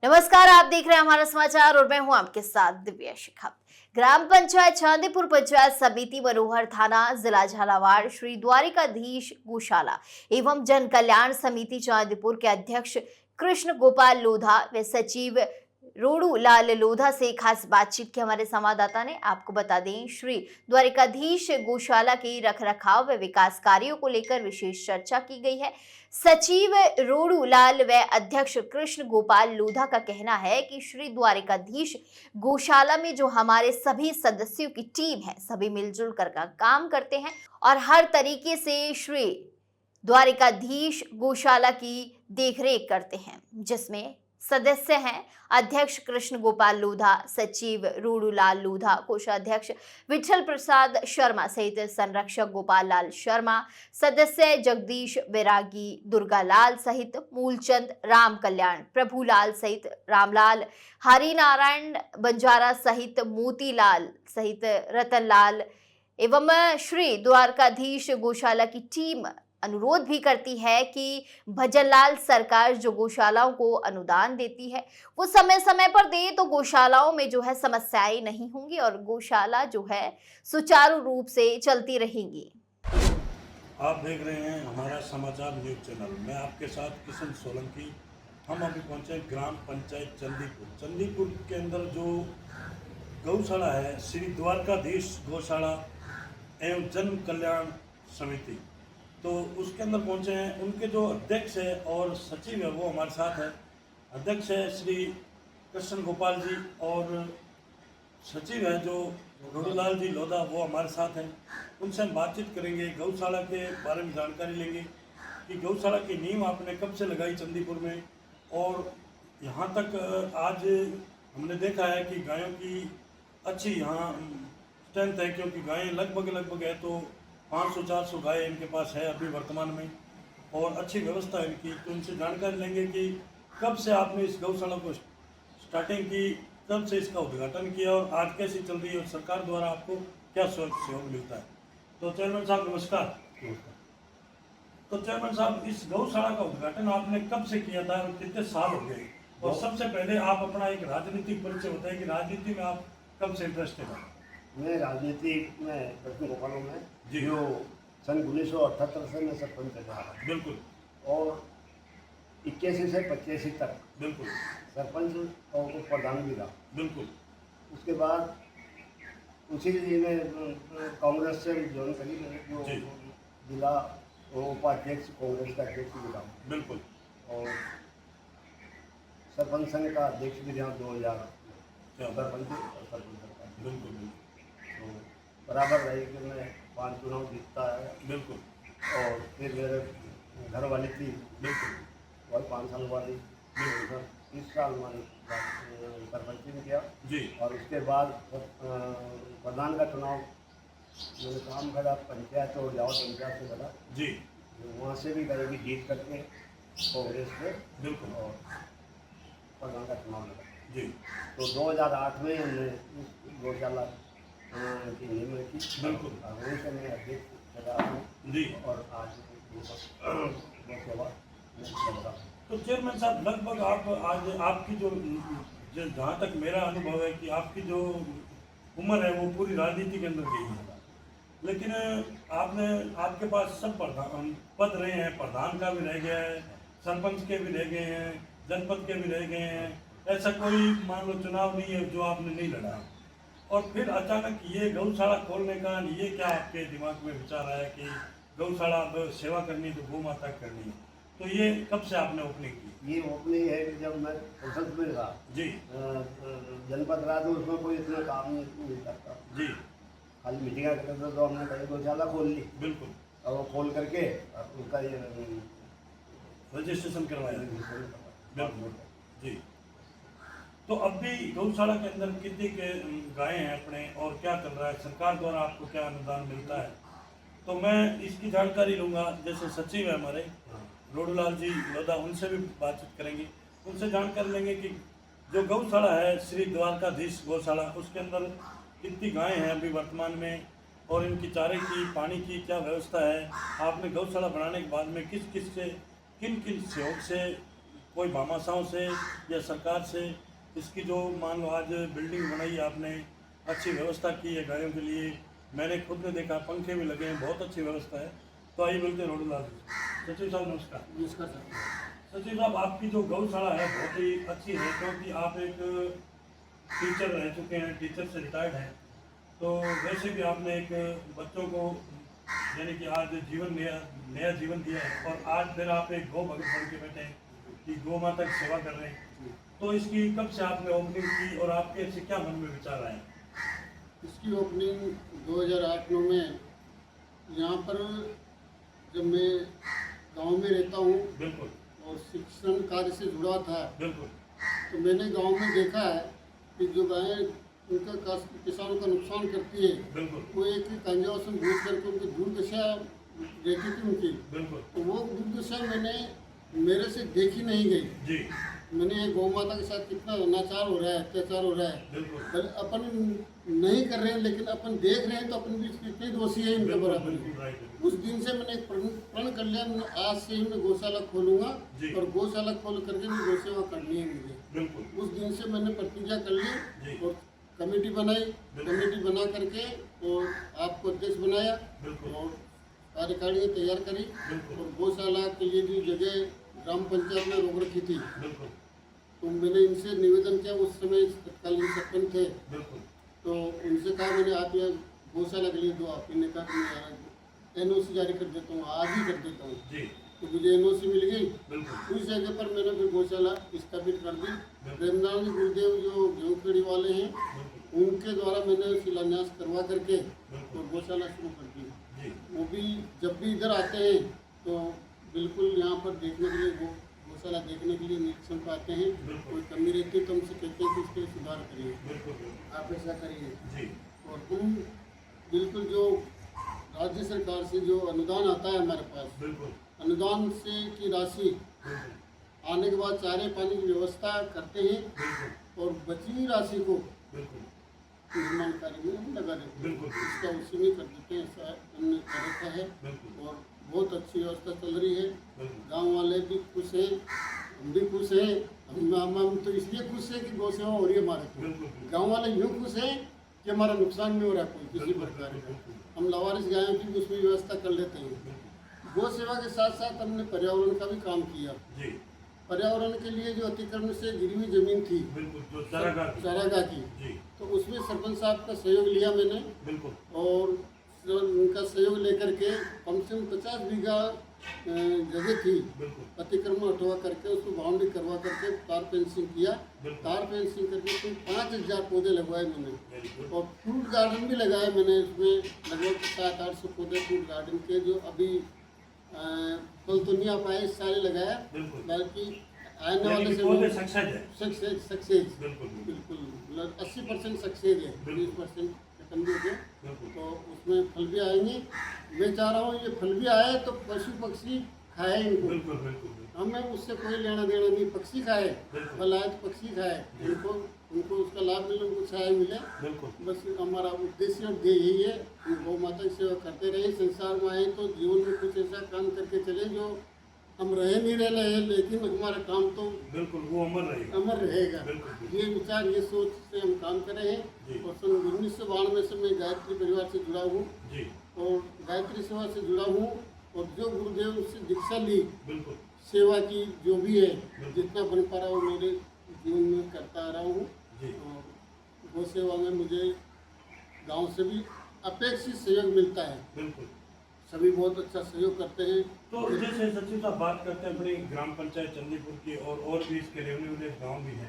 नमस्कार, आप देख रहे हैं हमारा समाचार और मैं हूं आपके साथ दिव्या शिखा। ग्राम पंचायत चांदीपुर पंचायत समिति मनोहर थाना जिला झालावाड़ श्री द्वारिकाधीश गौशाला एवं जन कल्याण समिति चांदीपुर के अध्यक्ष कृष्ण गोपाल लोधा व सचिव रोडू लाल लोधा से खास बातचीत की हमारे संवाददाता ने। आपको बता दें, श्री द्वारिकाधीश गौशाला के रखरखाव व विकास कार्यों को लेकर विशेष चर्चा की गई है। सचिव रोडू लाल व अध्यक्ष कृष्ण गोपाल लोधा का कहना है कि श्री द्वारिकाधीश गौशाला में जो हमारे सभी सदस्यों की टीम है, सभी मिलजुल कर काम करते हैं और हर तरीके से श्री द्वारिकाधीश गौशाला की देखरेख करते हैं, जिसमें सदस्य हैं अध्यक्ष कृष्ण गोपाल लोधा, सचिव रोडूलाल लोधा, कोषाध्यक्ष विठल प्रसाद शर्मा सहित संरक्षक गोपाल लाल शर्मा, सदस्य जगदीश बैरागी, दुर्गा लाल सहित मूलचंद, राम कल्याण, प्रभुलाल सहित रामलाल, हरिनारायण बंजारा सहित मोतीलाल सहित रतनलाल एवं श्री द्वारकाधीश गौशाला की टीम अनुरोध भी करती है कि भजनलाल सरकार जो गौशालाओं को अनुदान देती है वो समय समय पर दे, तो गौशालाओं में जो है समस्याएं नहीं होंगी और गौशाला जो है सुचारू रूप से चलती रहेंगी। आप देख रहे हैं हमारा समाचार न्यूज चैनल। मैं आपके साथ किशन सोलंकी। हम अभी पहुंचे ग्राम पंचायत चंदीपुर के अंदर जो गौशाला है श्री द्वारकाधीश गौशाला एवं जन कल्याण समिति, तो उसके अंदर पहुंचे हैं। उनके जो अध्यक्ष है और सचिव है वो हमारे साथ है। अध्यक्ष है श्री कृष्ण गोपाल जी और सचिव है जो रोडूलाल जी लोधा, वो हमारे साथ हैं। उनसे हम बातचीत करेंगे, गौशाला के बारे में जानकारी लेंगे कि गौशाला की नींव आपने कब से लगाई चंदीपुर में, और यहाँ तक आज हमने देखा है कि गायों की अच्छी यहाँ स्ट्रेंथ है, क्योंकि गायें लगभग है तो 500-400 गाय इनके पास है अभी वर्तमान में, और अच्छी व्यवस्था है इनकी। तो इनसे जानकारी लेंगे कि कब से आपने इस गौशाला को स्टार्टिंग की, कब से इसका उद्घाटन किया और आज कैसी चल रही है और सरकार द्वारा आपको क्या सहयोग मिलता है। तो चेयरमैन साहब नमस्कार। तो चेयरमैन साहब, इस गौशाला का उद्घाटन आपने कब से किया था और कितने साल हो गए, और सबसे पहले आप अपना एक राजनीतिक परिचय बताएं कि राजनीति में आप कब से इंटरेस्टेड हैं। मैं राजनीति में कृष्ण गोपालों में जी, जो सन 1978 से मैं सरपंच रहा। बिल्कुल। और 81 से 85 तक बिल्कुल। सरपंच और प्रधान भी रहा। बिल्कुल। उसके बाद उसी लिए मैं कांग्रेस से ज्वाइन करी। मैंने जो जिला उपाध्यक्ष कांग्रेस का अध्यक्ष भी रहा। बिल्कुल। और सरपंच संघ का अध्यक्ष भी रहा 2000 सरपंच और सरपंच का। बिल्कुल। तो बराबर रही कि मैं 5 चुनाव जीतता है। बिल्कुल। और फिर मेरे घर वाली थी, बिल्कुल। और 5 साल वाली 30 साल मैंने सरपंच में किया जी। और उसके बाद प्रधान का चुनाव मैंने काम करा, पंचायत और जाओ पंचायत से बना जी। वहाँ से भी गए भी जीत करके कांग्रेस से। बिल्कुल। और प्रधान का चुनाव लगा जी। तो 2008 में हमने इस गौशाला की नींव रखी। बिल्कुल। वहीं से मैं अध्यक्ष रहा हूँ जी। और आज सेवा तो चेयरमैन साहब, लगभग आप आज आपकी जो जहाँ तक मेरा अनुभव है कि आपकी जो उम्र है वो पूरी राजनीति के अंदर गई है, लेकिन आपके पास सब प्रधान पद रहे हैं। प्रधान का भी रह गया है, सरपंच के भी रह गए हैं, जनपद के भी रह गए हैं। ऐसा कोई मान लो चुनाव नहीं है जो आपने नहीं लड़ा, और फिर अचानक ये गौशाला खोलने का ये क्या आपके दिमाग में विचार आया कि गौशाला सेवा करनी तो गौ माता करनी है, तो ये कब से आपने ओपनिंग की? ये ओपनिंग है कि जब मैं संसद में रहा जी। जनपद रहा तो उसमें कोई इतना काम नहीं करता जी। खाली मीटिंग करते थे, तो हमने कहीं गौशाला खोल ली। बिल्कुल। और वो खोल करके उसका ये रजिस्ट्रेशन करवाया। बिल्कुल। जी। तो अब भी गौशाला के अंदर कितनी के गायें हैं अपने, और क्या चल रहा है, सरकार द्वारा आपको क्या अनुदान मिलता है, तो मैं इसकी जानकारी लूँगा। जैसे सचिव है हमारे रोडूलाल जी लोधा, उनसे भी बातचीत करेंगे, उनसे जानकारी लेंगे कि जो गौशाला है श्री द्वारकाधीश गौशाला, उसके अंदर कितनी गायें हैं अभी वर्तमान में, और इनकी चारे की, पानी की क्या व्यवस्था है। आपने गौशाला बनाने के बाद में किन किन सहयोग से कोई भामाशाहों से या सरकार से इसकी जो मान लो आज बिल्डिंग बनाई है आपने, अच्छी व्यवस्था की है गायों के लिए, मैंने खुद ने देखा पंखे भी लगे हैं, बहुत अच्छी व्यवस्था है। तो आइए मिलते हैं रोडलाल जी। सचिव साहब नमस्कार। नमस्कार सर। सचिव साहब आपकी जो गौशाला है बहुत ही अच्छी है, क्योंकि आप एक टीचर रह चुके हैं, टीचर से रिटायर्ड हैं, तो वैसे भी आपने एक बच्चों को यानी कि आज जीवन नया जीवन दिया है, और आज फिर आप एक गौ भगत बन के बैठे हैं कि गौ माता की सेवा कर रहे हैं। तो इसकी कब से आपने ओपनिंग की और आपके ऐसे क्या मन में विचार आए? इसकी ओपनिंग 2008-9 में यहाँ पर जब मैं गांव में रहता हूँ बिल्कुल और शिक्षण कार्य से जुड़ा था, बिल्कुल तो मैंने गांव में देखा है कि जो गायें उनका किसानों का नुकसान करती है, बिल्कुल वो एक कंजाओं से भूज करके उनकी दुर्दशा रहती थी उनकी, बिल्कुल तो वो दुर्दशा मेरे से देखी नहीं गई। जी मैंने गौ माता के साथ कितना अनाचार हो रहा है, अत्याचार हो रहा है, बिल्कुल पर अपन नहीं कर रहे हैं, लेकिन अपन देख रहे हैं तो अपन भी कितने दोषी है इनके बराबर। बिल्कुल राइट। उस दिन से मैंने एक प्रण कर लिया, मैं आज से ही मैं गौशाला खोलूंगा जी। और गौशाला खोल करके मैं गौसेवा करनी है मुझे। बिल्कुल उस दिन से मैंने प्रतिज्ञा कर ली जी। और कमेटी बनाई, कमेटी बना करके और आपको अध्यक्ष बनाया बिल्कुल और कार्यकारिणी तैयार करी बिल्कुल और गौशाला के लिए जो जगह ग्राम पंचायत में रोक रखी थी, बिल्कुल तो मैंने इनसे निवेदन किया। उस समय तत्कालीन सरपंच थे, बिल्कुल तो उनसे कहा मैंने आप यह गौशाला के लिए दो। आप इन्हें कहा मैं NOC जारी कर देता हूँ, आज ही कर देता हूँ। जी तो मुझे NOC मिल गई। बिल्कुल उस जगह पर मैंने फिर गौशाला स्थापित कर दी। प्रेमदान गुरुदेव जो गेहूँखेड़ी वाले हैं, बिल्कुल उनके द्वारा मैंने शिलान्यास करवा करके बिल्कुल और गौशाला शुरू कर दी। जी वो भी जब भी इधर आते हैं तो बिल्कुल यहाँ पर देखने के लिए गौशाला देखने के लिए निरीक्षण पर आते हैं। बिल्कुल। कोई कमी रहती है तो हमसे कहते हैं कि इसके सुधार करिए, बिल्कुल बिल्कुल आप ऐसा करिए। जी और हम बिल्कुल जो राज्य सरकार से जो अनुदान आता है हमारे पास, बिल्कुल अनुदान से की राशि बिल्कुल आने के बाद चारे पानी की व्यवस्था करते हैं बिल्कुल और बची हुई राशि को बिल्कुल निर्माण कार्य में हम लगा देते हैं। बिल्कुल। इसका उसी में कर देते हैं, ऐसा हमने कर रखा है बिल्कुल और बहुत अच्छी व्यवस्था चल रही है। बिल्कुल गांव वाले भी खुश हैं, हम भी खुश हैं। हम तो इसलिए खुश हैं कि गौ सेवा हो रही है हमारे को। बिल्कुल गांव वाले यूँ खुश हैं कि हमारा नुकसान नहीं हो रहा कोई किसी बिल्कुल प्रकार का। बिल्कुल हम लावारिस गायों की भी उसमें व्यवस्था कर लेते हैं। गौ सेवा के साथ साथ हमने पर्यावरण का भी काम किया। जी पर्यावरण के लिए जो अतिक्रमण से गिरी हुई जमीन थी बिल्कुल जो चारागाह चारागाह की, जी तो उसमें सरपंच साहब का सहयोग लिया मैंने बिल्कुल और उनका सहयोग लेकर के कम से कम 50 बीघा जगह थी, बिल्कुल अतिक्रमण हटवा करके उसको बाउंड्री करवा करके तार फेंसिंग किया। बिल्कुल। तार फेंसिंग करके कुल 5000 पौधे लगवाए मैंने वेरी गुड और फ्रूट गार्डन भी लगाए मैंने। उसमें लगभग 700-800 पौधे फ्रूट गार्डन के जो अभी फल तो नहीं आ पाए, सारे लगाया। बिल्कुल बल्कि आने यानी वाले कि पौधे समय सक्सेस है सक्सेस बिल्कुल बिल्कुल 80% सक्सेस है, बिल्कुल। 20% कम हो गया। बिल्कुल तो उसमें फल भी आएंगे। मैं चाह रहा हूँ ये फल भी आए तो पशु पक्षी खाए इनको, बिल्कुल बिल्कुल बिल्कुल हमें उससे कोई लेना देना नहीं। पक्षी खाए, बिल्कुल। फल आए तो पक्षी खाए, उनको उसका लाभ मिले, उनको छाया मिले। बिल्कुल बस हमारा उद्देश्य और ध्येय यही है कि गौ माता की सेवा करते रहे। संसार में आए तो जीवन में कुछ ऐसा काम करके चले जो हम रहे नहीं रहे हैं, लेकिन हमारा काम तो बिल्कुल वो अमर रहेगा अमर रहेगा। बिल्कुल ये विचार, ये सोच से हम काम कर रहे जी। हैं। और सन 1992 से मैं गायत्री परिवार से जुड़ा हूँ जी और गायत्री सेवा से जुड़ा हूँ और जो गुरुदेव से दीक्षा ली बिल्कुल सेवा की जो भी है, जितना बन पा रहा हूँ मेरे जीवन में करता आ रहा हूँ। जी और गौ सेवा में मुझे गांव से भी अपेक्षित सहयोग मिलता है। बिल्कुल सभी बहुत अच्छा सहयोग करते हैं। तो जैसे सचिव साहब बात करते हैं अपनी ग्राम पंचायत चंदीपुर की और भी इसके रेवन्यू विलेज गाँव भी है,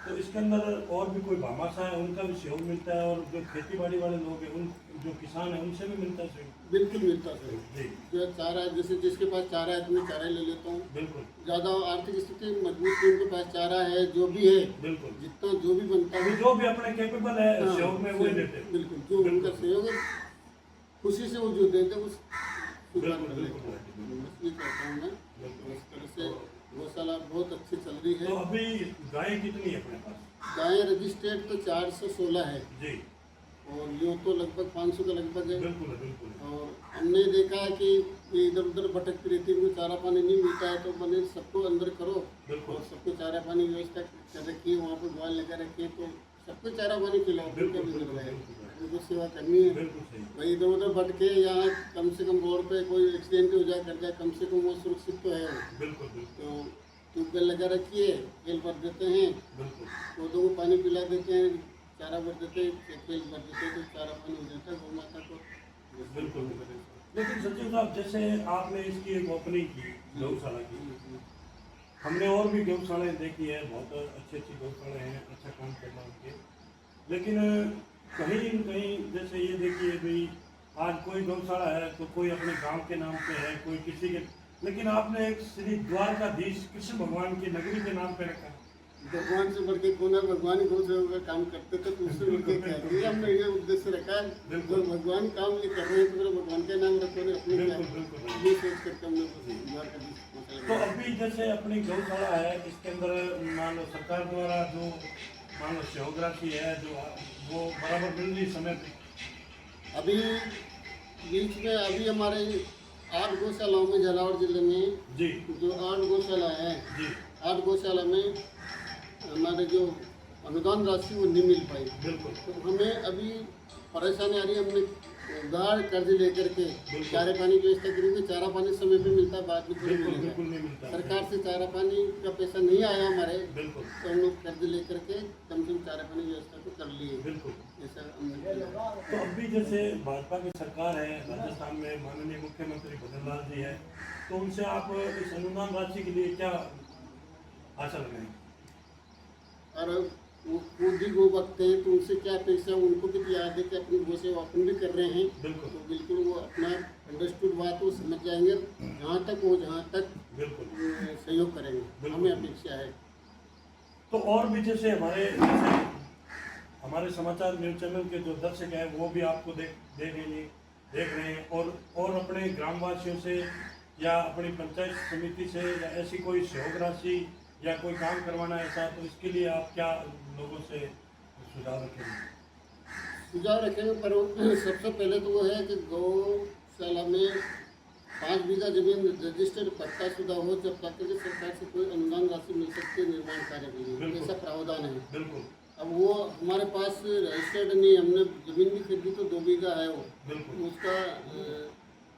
तो इसके अंदर और भी कोई भामाशाह है उनका भी सहयोग मिलता है और जो खेती बाड़ी वाले लोग हैं उन जो किसान हैं उनसे भी मिलता है सहयोग? बिल्कुल मिलता है सहयोग। जी जो चारा है, जैसे जिसके पास चारा है तो मैं चारा ही ले लेता हूँ। बिल्कुल ज़्यादा आर्थिक स्थिति मजबूत है, उनके पास चारा है, जो भी है, बिल्कुल जितना जो भी बनता है, अभी जो भी अपने कैपेबल है हाँ, सहयोग में वही देते हैं बिल्कुल जो उनका सहयोग है खुशी से वो जो देते हैं उस स्वीकार बिल्कुल कर लेते हैं। बिल्कुल इसलिए कहता हूँ मैं बिल्कुल। इस तरह से गौशाला बहुत अच्छी चल रही तो है। अभी गायें कितनी है अपने पास? गायें रजिस्टर्ड तो 416 है जी और यूँ तो लगभग 500 के लगभग है। बिल्कुल बिल्कुल। और हमने देखा है कि ये इधर उधर भटकती रहती है, उनको चारा पानी नहीं मिलता है, तो मैंने सबको अंदर करो बिल्कुल। और सबको चारा पानी व्यवस्था कर रखी है, वहाँ पर ग्वाल लगा रखी है, तो सबको चारा पानी खिलाओ, बिल्कुल, क्या बिल्कुल, है, बिल्कुल। उनको सेवा करनी है। बिल्कुल सही। भाई इधर उधर भटके यहाँ कम से कम रोड पे कोई एक्सीडेंट हो जाए कर जाए, कम से कम वो सुरक्षित तो है वो। बिल्कुल बिल्कुल तो ट्यूबवेल लगा रखी है, तेल भर देते हैं, बिल्कुल। पौधों को पानी पिला देते हैं, चारा भर देते हैं, तेल भर देते हैं, तो चारा पानी हो जाता है गौ माता को। बिल्कुल। लेकिन सचिव साहब, जैसे आपने इसकी एक ओपनिंग की गौशाला की, हमने और भी गौशालाएं देखी है, बहुत अच्छी अच्छी गौशालाएं हैं, अच्छा काम करना उनके। लेकिन कहीं न कहीं जैसे ये देखिए भाई, आज कोई गौशाला है तो कोई अपने गांव के नाम पे है, कोई किसी के, लेकिन आपने एक श्री द्वारकाधीश कृष्ण भगवान की नगरी के नाम पे रखा। भगवान से बढ़ के कौन है, भगवान गौ सेवा का काम करते थे, तो उससे बढ़ के क्या है, ये हमने ये उद्देश्य रखा है। बिल्कुल। जो भगवान काम ये कर रहे हैं तो फिर भगवान का नाम रखो, अपने क्या बिल्कुल बिल्कुल। ये सोच करके हमने द्वारकाधीश पहुंचाया। तो अभी जैसे अपनी गौशाला है, इसके अंदर मान लो सरकार द्वारा जो मान लो सहयोग राशि है, जो वो बराबर मिल रही समय पे। अभी बीच में अभी हमारे 8 गौशालाओं में झालावाड़ जिले में जी जो 8 गौशाला है, जी 8 गौशाला में हमारे जो अनुदान राशि वो नहीं मिल पाई। बिल्कुल तो हमें अभी परेशानी आ रही है, हमने उधार कर्ज लेकर के चारे पानी की व्यवस्था करेंगे। चारा पानी समय पे मिलता है, बाद में थोड़ी बिल्कुल मिलेगा। बिल्कुल नहीं मिलता। सरकार से चारा पानी का पैसा नहीं आया हमारे, बिल्कुल तो हम लोग कर्ज लेकर के कम से कम चारा पानी व्यवस्था को कर लिए। बिल्कुल। ऐसा हमने किया। तो अभी जैसे भाजपा की सरकार है राजस्थान में, माननीय मुख्यमंत्री भजनलाल जी है, तो उनसे आप इस अनुदान राशि के लिए क्या आशा लगाएंगे? और वो खुद ही गो बकते हैं, तो उनसे क्या अपेक्षा है, उनको भी याद है कि अपनी गो सेवा अपन भी कर रहे हैं। बिल्कुल तो बिल्कुल वो अपना अंडरस्टूड बात वो समझ जाएंगे, जहाँ तक वो जहाँ तक बिल्कुल। सहयोग करेंगे, बिल्कुल। हमें अपेक्षा है। तो और भी जैसे हमारे समाचार न्यूज चैनल के जो दर्शक हैं वो भी आपको देख रहे हैं, और अपने ग्रामवासियों से या अपनी पंचायत समिति से या ऐसी कोई सहयोग राशि या कोई काम करवाना ऐसा, तो इसके लिए आप क्या लोगों से सुझाव रखेंगे? सुझाव रखेंगे, पर सबसे पहले तो वो है कि गौशाला में 5 बीघा जमीन रजिस्टर्ड पट्टा शुदा हो, जब तक कि सरकार से कोई अनुदान राशि मिल सकती है निर्माण कार्य के लिए, बिल्कुल। ऐसा प्रावधान है। बिल्कुल अब वो हमारे पास रजिस्टर्ड नहीं, हमने जमीन भी खरीदी तो 2 बीघा है वो, बिल्कुल उसका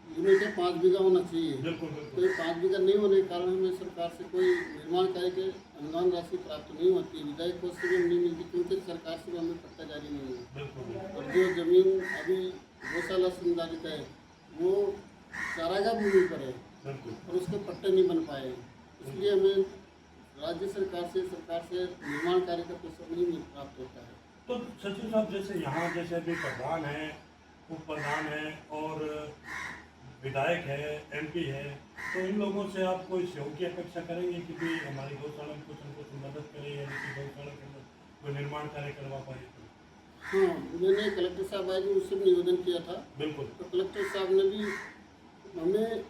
लिमिट है 5 बीघा होना चाहिए। बिल्कुल तो बिल्कुल ये 5 बीघा नहीं होने के कारण हमें सरकार से कोई निर्माण कार्य के अनुदान राशि प्राप्त नहीं होती, विधायक कोष से भी नहीं मिलती, क्योंकि सरकार से भी हमें पट्टा जारी नहीं है। बिल्कुल और जो जमीन अभी गौशाला संचालित है वो चारागाह भूमि पर है बिल्कुल और उसके पट्टे नहीं बन पाए, इसलिए हमें राज्य सरकार से निर्माण कार्य का पैसा नहीं प्राप्त होता है। तो सचिव साहब, जैसे यहाँ जैसे अभी प्रधान है, उप प्रधान है और विधायक है, एमपी है, तो इन लोगों से आप कोई सहयोग की अपेक्षा करेंगे कि भी हमारी गौशाला में कुछ न कुछ मदद करें, या गौशाला के अंदर कोई निर्माण कार्य करवा पाए? हाँ, मैंने कलेक्टर साहब आए उससे भी निवेदन किया था। बिल्कुल। तो कलेक्टर साहब ने भी हमें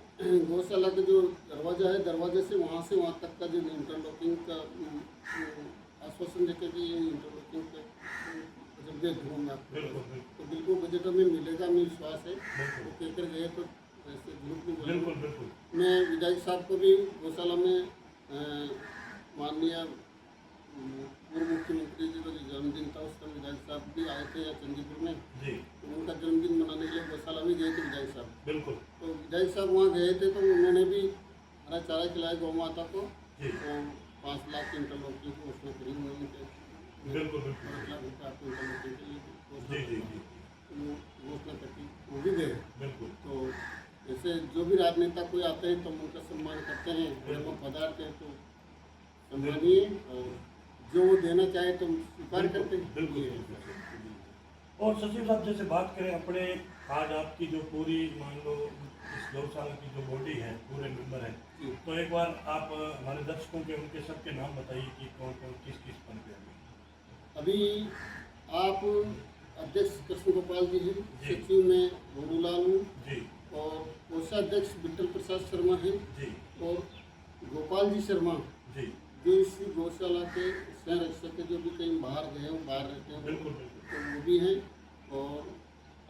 गौशाला का जो दरवाज़ा है, दरवाजे से वहाँ तक का जो इंटरलॉकिंग का आश्वासन देते कि ये इंटरलॉकिंग का जब दे दूँगा मैं आपको, बिल्कुल तो बिल्कुल बजट में मिलेगा, हमें विश्वास है। बिल्कुल तो कहकर गए तो ऐसे झूठ नहीं बोलेंगे। बिल्कुल बिल्कुल। मैं विधायक साहब को भी गौशाला में माननीय पूर्व मुख्यमंत्री जी का जो जन्मदिन था उस समय विधायक साहब भी आए थे चंडीपुर में, जी तो उनका जन्मदिन मनाने के लिए गौशाला में गए थे विधायक साहब। बिल्कुल। तो विधायक साहब वहाँ गए थे तो उन्होंने भी हरा चारा खिलाया गौ माता को, जी तो 5 लाख क्विंटल रोटी को उसमें खरीद उन्होंने बिल्कुल बिल्कुल। 5 लाख रुपये आपको क्विंटल रोटी के लिए जी जी जी घोषणा करती, वो भी गए। बिल्कुल। तो जैसे जो भी राजनेता कोई आते हैं तो हम उनका सम्मान करते हैं, अगर वो पदार्थ हैं तो सम्मानिए, और जो वो देना चाहे तो हम स्वीकार करते हैं। बिल्कुल बिल्कुल। और सचिव साहब, जैसे बात करें अपने आज आपकी जो पूरी मान लो इस गौशाला की जो बॉडी है, पूरे मेंबर हैं, जी। तो एक बार आप हमारे दर्शकों के उनके सबके नाम बताइए कि कौन कौन किस किस पद पे हैं। अभी आप अध्यक्ष कृष्ण गोपाल जी हैं, जी। सचिव में भोरूलाल हूँ, जी और कोषाध्यक्ष विठल प्रसाद शर्मा हैं, जी और गोपाल जी शर्मा जी जो इस गौशाला के संरक्षक के जो भी कहीं बाहर गए हो, बाहर रहते हैं, बिल्कुल बिल्कुल। तो वो भी हैं। और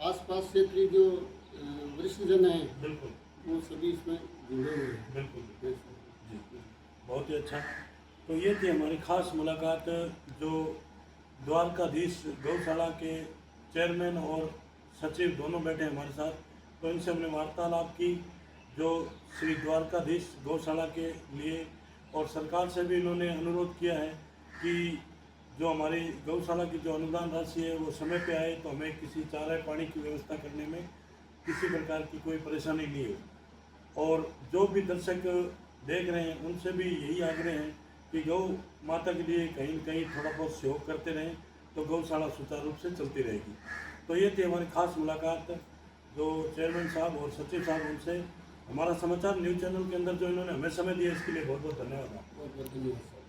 आसपास क्षेत्रीय जो वरिष्ठ जन हैं बिल्कुल वो सभी इसमें जुड़े हुए हैं। बिल्कुल जी, बहुत ही अच्छा। तो ये थी हमारी खास मुलाकात जो द्वारकाधीश गौशाला के चेयरमैन और सचिव दोनों बैठे हमारे साथ, तो इनसे हमने वार्तालाप की जो श्री द्वारकाधीश गौशाला के लिए, और सरकार से भी इन्होंने अनुरोध किया है कि जो हमारी गौशाला की जो अनुदान राशि है वो समय पे आए, तो हमें किसी चारा पानी की व्यवस्था करने में किसी प्रकार की कोई परेशानी नहीं हो। और जो भी दर्शक देख रहे हैं उनसे भी यही आग्रह है कि गौ माता के लिए कहीं न कहीं थोड़ा बहुत सहयोग करते रहें, तो गौशाला सुचारू रूप से चलती रहेगी। तो ये थी हमारी खास मुलाकात जो चेयरमैन साहब और सचिव साहब उनसे। हमारा समाचार न्यूज़ चैनल के अंदर जो इन्होंने हमें समय दिया इसके लिए बहुत बहुत धन्यवाद। बहुत बहुत धन्यवाद।